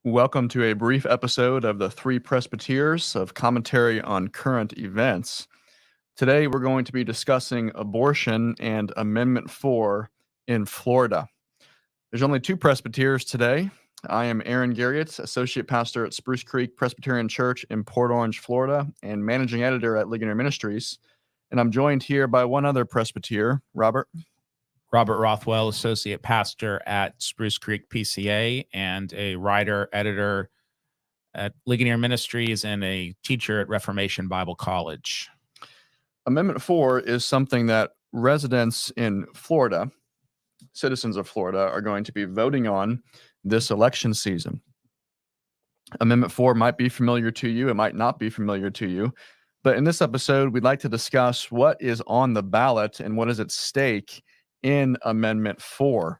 Welcome to a brief episode of the Three Presbyteers of commentary on current events. Today, we're going to be discussing abortion and Amendment 4 in Florida. There's only two Presbyteers today. I am Aaron Garriott, Associate Pastor at Spruce Creek Presbyterian Church in Port Orange, Florida, and Managing Editor at Ligonier Ministries. And I'm joined here by one other Presbyter, Robert Rothwell, Associate Pastor at Spruce Creek PCA, and a writer, editor at Ligonier Ministries, and a teacher at Reformation Bible College. Amendment 4 is something that residents in Florida, citizens of Florida, are going to be voting on this election season. Amendment 4 might be familiar to you, it might not be familiar to you, but in this episode, we'd like to discuss what is on the ballot and what is at stake in Amendment 4.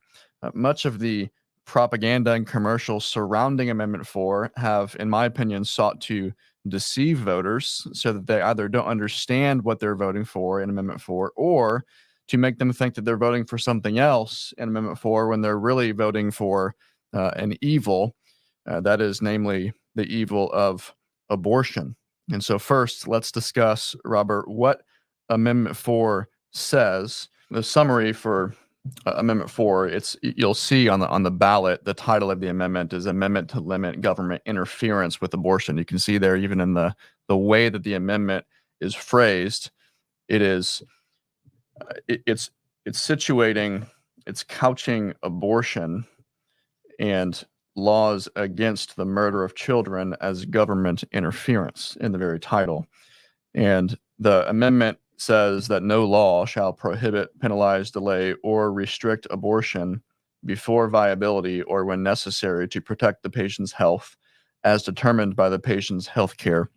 Much of the propaganda and commercials surrounding Amendment 4 have, in my opinion, sought to deceive voters so that they either don't understand what they're voting for in Amendment 4 or to make them think that they're voting for something else in Amendment 4 when they're really voting for an evil, that is namely the evil of abortion. And so first, let's discuss, Robert, what Amendment 4 says. The summary for Amendment 4, you'll see on the ballot, the title of the amendment is Amendment to Limit Government Interference with Abortion. You can see there, even in the way that the amendment is phrased, it's couching abortion and laws against the murder of children as government interference in the very title. And the amendment says that no law shall prohibit, penalize, delay, or restrict abortion before viability or when necessary to protect the patient's health as determined by the patient's healthcare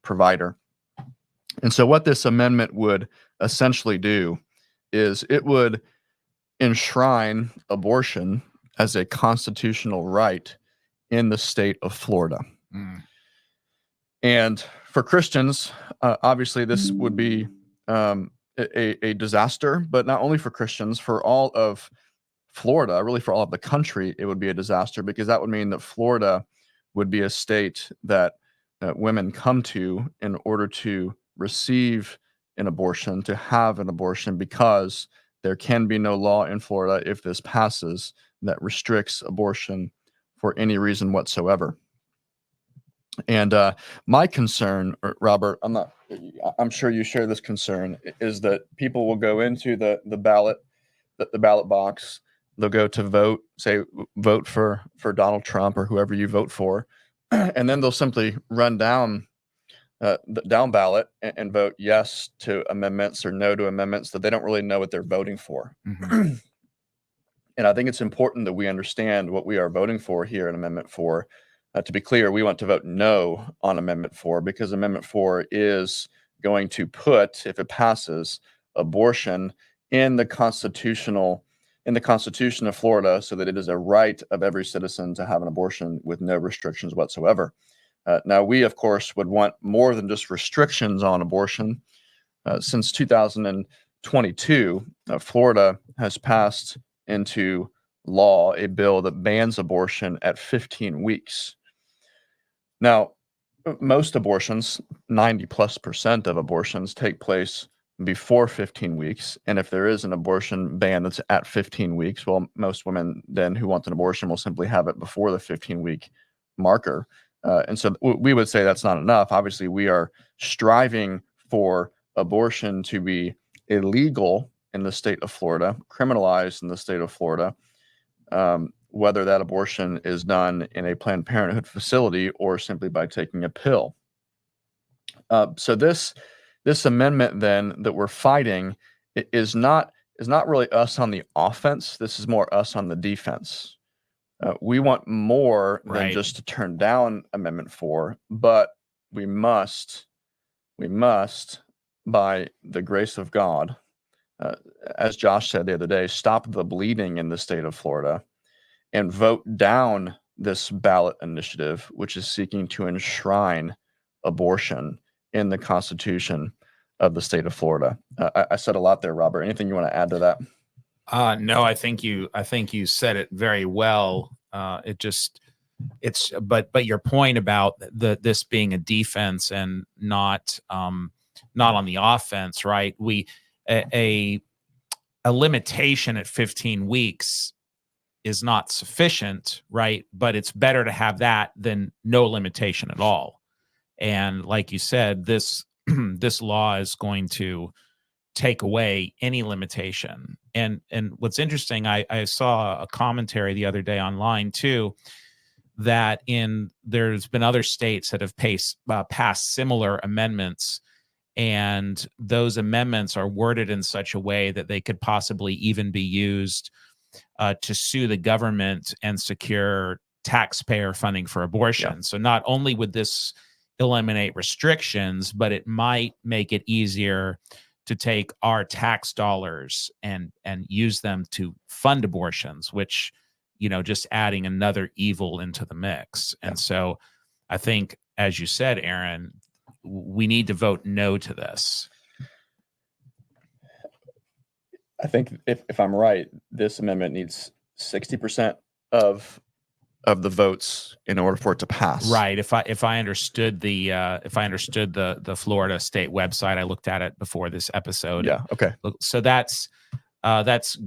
provider. And so what this amendment would essentially do is it would enshrine abortion as a constitutional right in the state of Florida. And for Christians, obviously this would be a disaster, but not only for Christians, for all of Florida, really for all of the country, it would be a disaster because that would mean that Florida would be a state that women come to in order to receive an abortion, to have an abortion, because there can be no law in Florida if this passes that restricts abortion for any reason whatsoever. And my concern, Robert, I'm sure you share this concern, is that people will go into the ballot box. They'll go to vote, say, vote for Donald Trump or whoever you vote for, and then they'll simply run down ballot and vote yes to amendments or no to amendments that they don't really know what they're voting for. Mm-hmm. And I think it's important that we understand what we are voting for here in Amendment 4. To be clear, we want to vote no on Amendment 4 because Amendment 4 is going to put, if it passes, abortion in the Constitution of Florida so that it is a right of every citizen to have an abortion with no restrictions whatsoever. Now, we, of course, would want more than just restrictions on abortion. Since 2022, Florida has passed into law a bill that bans abortion at 15 weeks. Now, most abortions, 90+% of abortions, take place before 15 weeks. And if there is an abortion ban that's at 15 weeks, well, most women then who want an abortion will simply have it before the 15-week marker. And so we would say that's not enough. Obviously, we are striving for abortion to be illegal in the state of Florida, criminalized in the state of Florida, whether that abortion is done in a Planned Parenthood facility or simply by taking a pill. So this amendment then that we're fighting is not really us on the offense. This is more us on the defense. We want more than just to turn down Amendment 4, but we must, by the grace of God, as Josh said the other day, stop the bleeding in the state of Florida and vote down this ballot initiative, which is seeking to enshrine abortion in the Constitution of the state of Florida. I said a lot there, Robert. Anything you want to add to that? No, I think you said it very well. It just but your point about this being a defense and not on the offense, right? A limitation at 15 weeks is not sufficient, right? But it's better to have that than no limitation at all. And like you said, this this law is going to take away any limitation. And what's interesting, I saw a commentary the other day online too, that there's been other states that have passed similar amendments, and those amendments are worded in such a way that they could possibly even be used to sue the government and secure taxpayer funding for abortion. So not only would this eliminate restrictions, but it might make it easier to take our tax dollars and use them to fund abortions, which, just adding another evil into the mix. And so I think, as you said, Aaron, we need to vote no to this. I think if I'm right, this amendment needs 60% of the votes in order for it to pass. Right. If I understood the Florida state website, I looked at it before this episode. Yeah. Okay. So that's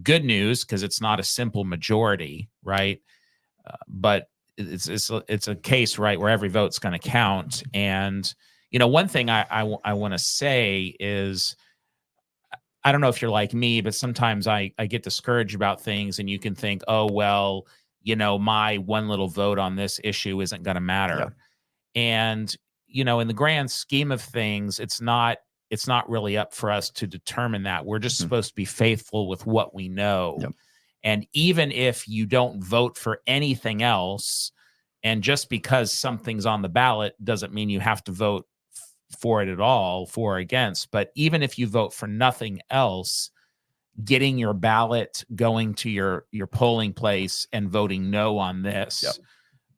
good news, because it's not a simple majority, right? But it's a case, right, where every vote's going to count. And one thing I want to say is, I don't know if you're like me, but sometimes I get discouraged about things, and you can think, oh, well, my one little vote on this issue isn't going to matter. Yeah. And, in the grand scheme of things, it's not really up for us to determine that. We're just supposed to be faithful with what we know. Yep. And even if you don't vote for anything else, and just because something's on the ballot doesn't mean you have to vote for it at all, for or against. But even if you vote for nothing else, getting your ballot, going to your polling place and voting no on this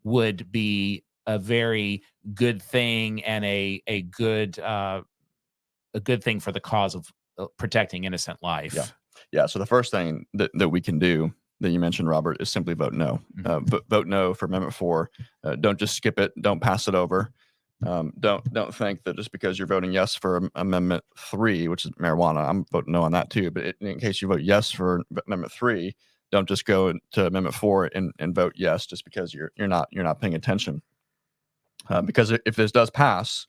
would be a very good thing, and a good thing for the cause of protecting innocent life. Yeah. So the first thing that we can do, that you mentioned, Robert, is simply vote no. Vote no for Amendment 4. Don't just skip it. Don't pass it over. Don't think that just because you're voting yes for Amendment 3, which is marijuana, I'm voting no on that too. But in case you vote yes for Amendment 3, don't just go to Amendment 4 and vote yes just because you're not paying attention. Because if this does pass,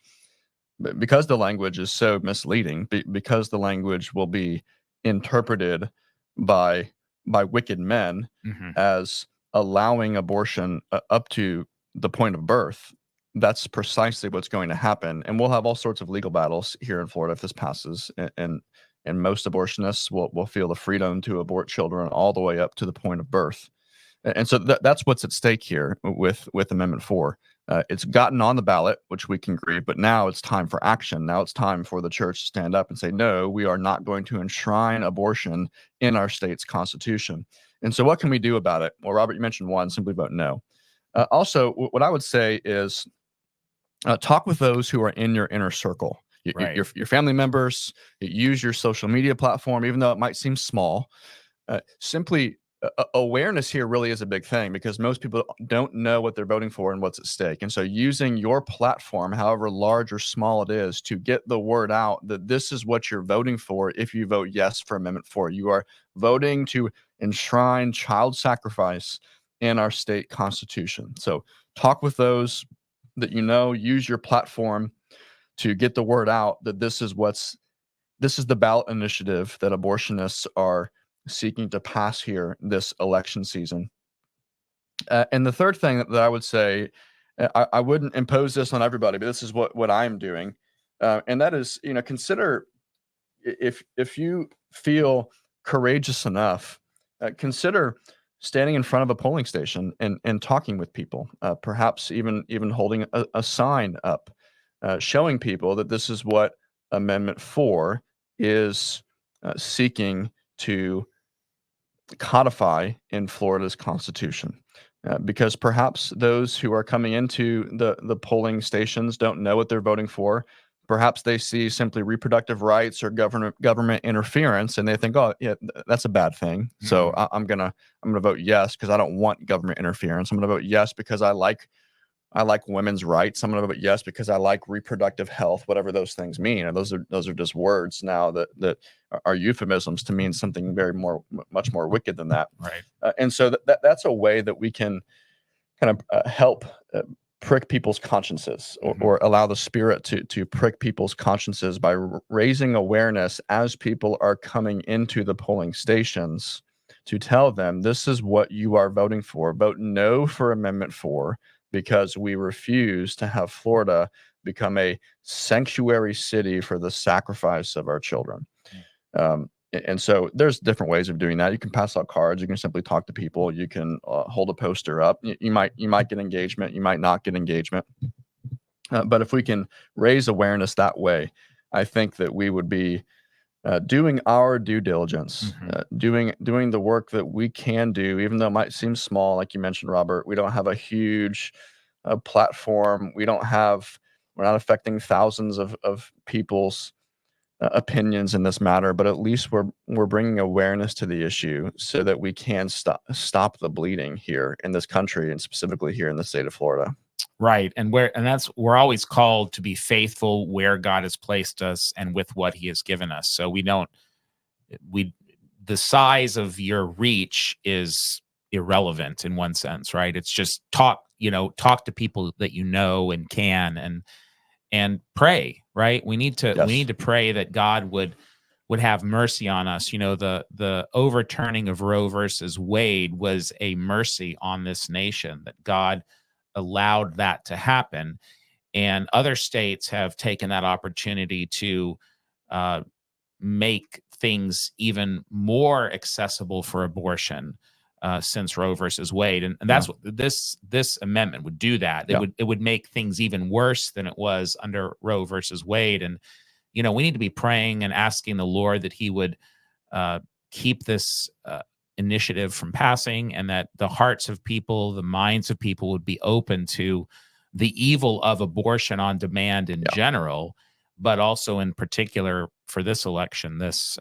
because the language is so misleading, because the language will be interpreted by wicked men as allowing abortion up to the point of birth, that's precisely what's going to happen. And we'll have all sorts of legal battles here in Florida if this passes. And most abortionists will feel the freedom to abort children all the way up to the point of birth. And so that's what's at stake here with Amendment 4. It's gotten on the ballot, which we can grieve, but now it's time for action. Now it's time for the church to stand up and say, no, we are not going to enshrine abortion in our state's constitution. And so what can we do about it? Well, Robert, you mentioned one, simply vote no. Also, what I would say is talk with those who are in your inner circle, your family members. Use your social media platform, even though it might seem small. Simply awareness here really is a big thing, because most people don't know what they're voting for and what's at stake. And so using your platform, however large or small it is, to get the word out that this is what you're voting for. If you vote yes for Amendment 4, you are voting to enshrine child sacrifice in our state constitution. So talk with those that use your platform to get the word out that this is the ballot initiative that abortionists are seeking to pass here this election season. And the third thing that I would say, I wouldn't impose this on everybody, but this is what I'm doing. And that is, consider, if you feel courageous enough, consider standing in front of a polling station and talking with people, perhaps even holding a sign up, showing people that this is what Amendment 4 is seeking to codify in Florida's constitution. Because perhaps those who are coming into the polling stations don't know what they're voting for. Perhaps they see simply reproductive rights or government interference, and they think, "Oh, yeah, that's a bad thing." So I'm gonna vote yes because I don't want government interference. I'm gonna vote yes because I like women's rights. I'm gonna vote yes because I like reproductive health, whatever those things mean. And those are just words now that are euphemisms to mean something much more wicked than that. Right. And so that's a way that we can kind of help prick people's consciences, or allow the Spirit to prick people's consciences by raising awareness as people are coming into the polling stations, to tell them this is what you are voting for. Vote no for Amendment 4 because we refuse to have Florida become a sanctuary city for the sacrifice of our children. And so there's different ways of doing that. You can pass out cards. You can simply talk to people. You can hold a poster up. You might get engagement. You might not get engagement. But if we can raise awareness that way, I think that we would be doing our due diligence, doing the work that we can do, even though it might seem small. Like you mentioned, Robert, we don't have a huge platform. We're not affecting thousands of people's opinions in this matter, but at least we're bringing awareness to the issue so that we can stop the bleeding here in this country, and specifically here in the state of Florida. Right. And we're always called to be faithful where God has placed us and with what he has given us. So the size of your reach is irrelevant in one sense, right? It's just talk to people that you know and can, and pray, right? We need to pray that God would have mercy on us. The overturning of Roe versus Wade was a mercy on this nation, that God allowed that to happen. And other states have taken that opportunity to make things even more accessible for abortion since Roe versus Wade. And that's what this amendment would do. That it would make things even worse than it was under Roe versus Wade. And we need to be praying and asking the Lord that he would keep this initiative from passing, and that the hearts of people, the minds of people would be open to the evil of abortion on demand in general, but also in particular for this election, this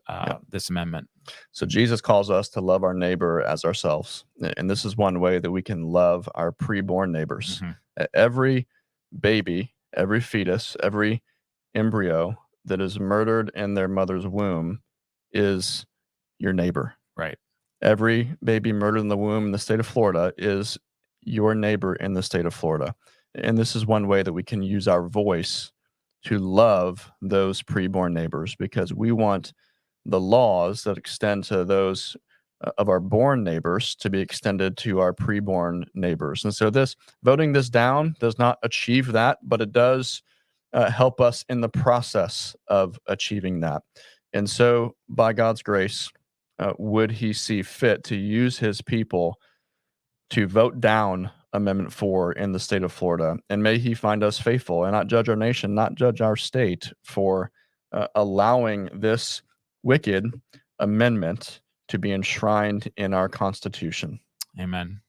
amendment. So Jesus calls us to love our neighbor as ourselves. And this is one way that we can love our preborn neighbors. Every baby, every fetus, every embryo that is murdered in their mother's womb is your neighbor. Right. Every baby murdered in the womb in the state of Florida is your neighbor in the state of Florida. And this is one way that we can use our voice to love those preborn neighbors, because we want the laws that extend to those of our born neighbors to be extended to our preborn neighbors. And so voting this down does not achieve that, but it does help us in the process of achieving that. And so by God's grace, would he see fit to use his people to vote down Amendment 4 in the state of Florida. And may he find us faithful and not judge our nation, not judge our state for allowing this wicked amendment to be enshrined in our Constitution. Amen.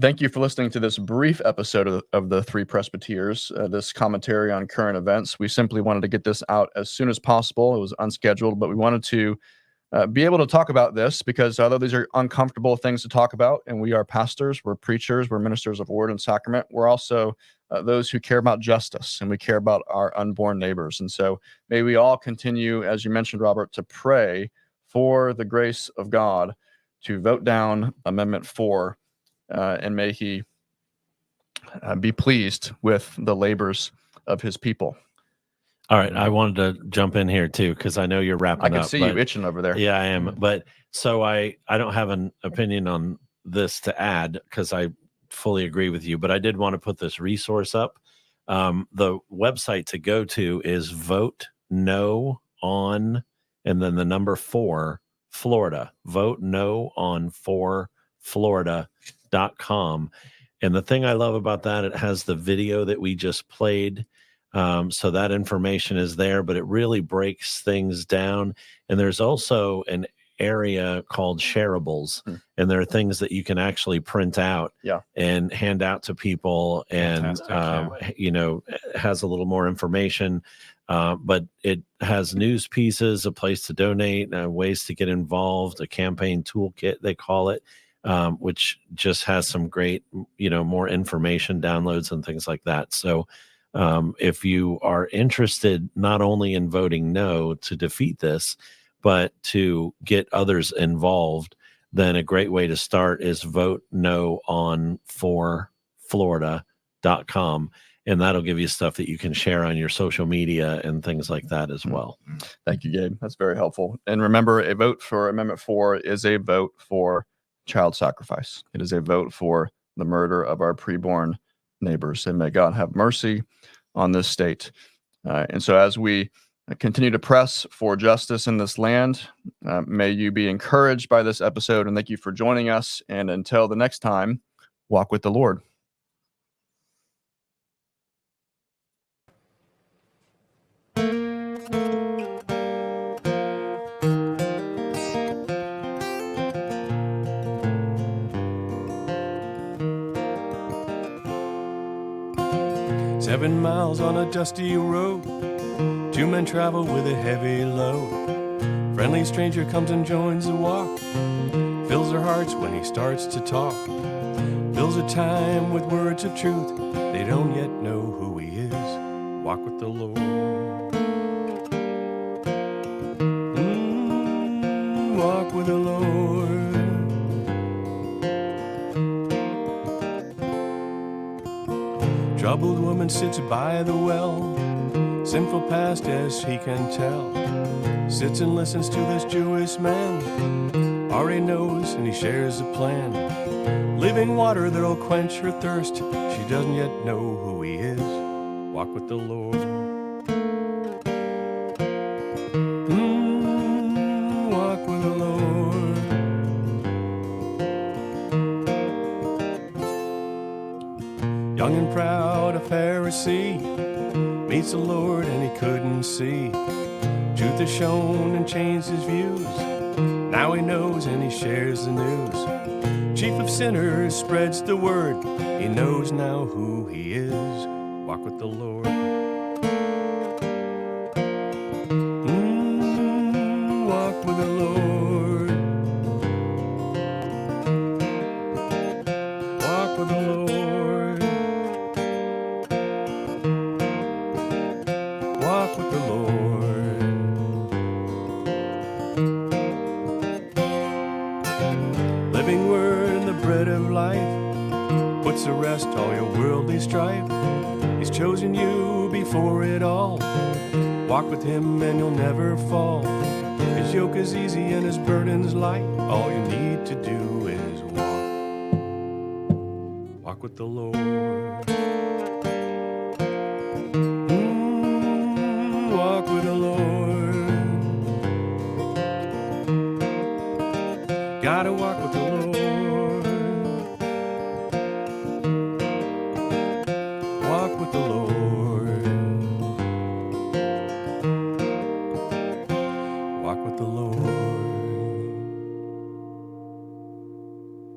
Thank you for listening to this brief episode of the Three Presbyteers, this commentary on current events. We simply wanted to get this out as soon as possible. It was unscheduled, but we wanted to be able to talk about this, because although these are uncomfortable things to talk about, and we are pastors, we're preachers, we're ministers of word and sacrament, we're also those who care about justice, and we care about our unborn neighbors. And so may we all continue, as you mentioned, Robert, to pray for the grace of God to vote down Amendment 4, and may he be pleased with the labors of his people. All right, I wanted to jump in here too, because I know you're wrapping up. I can see you itching over there. Yeah, I am. But so I don't have an opinion on this to add, because I fully agree with you. But I did want to put this resource up. The website to go to is Vote No on, and then the number 4 Florida. Vote No on 4 Florida.com. And the thing I love about that, it has the video that we just played. So that information is there, but it really breaks things down. And there's also an area called shareables, and there are things that you can actually print out and hand out to people. And, it has a little more information. But it has news pieces, a place to donate, ways to get involved, a campaign toolkit, they call it, which just has some great, more information, downloads, and things like that. So if you are interested not only in voting no to defeat this, but to get others involved, then a great way to start is vote no on forflorida.com. And that'll give you stuff that you can share on your social media and things like that as well. Thank you, Gabe. That's very helpful. And remember, a vote for Amendment 4 is a vote for child sacrifice. It is a vote for the murder of our preborn neighbors. And may God have mercy on this state. And so as we continue to press for justice in this land, may you be encouraged by this episode. And thank you for joining us. And until the next time, walk with the Lord. Seven miles on a dusty road, two men travel with a heavy load. Friendly stranger comes and joins the walk, fills their hearts when he starts to talk. Fills a time with words of truth, they don't yet know who he is. Walk with the Lord. Walk with the Lord. Troubled woman sits by the well, sinful past as he can tell. Sits and listens to this Jewish man, already knows and he shares the plan. Living water that'll quench her thirst, she doesn't yet know who he is. Walk with the Lord. Walk with the Lord. Young and proud, a Pharisee meets the Lord and he couldn't see. Truth has shown and changed his views. Now he knows and he shares the news. Chief of sinners spreads the word. He knows now who he is. Walk with the Lord. Walk with the Lord. Walk with the Lord. Walk with the Lord. Living word and the bread of life puts to rest all your worldly strife. He's chosen you before it all. Walk with him and you'll never fall. His yoke is easy and his burden's light. All you need to do is walk. Walk with the Lord. Walk with the Lord. Gotta walk with the Lord. Walk with the Lord. Walk with the Lord.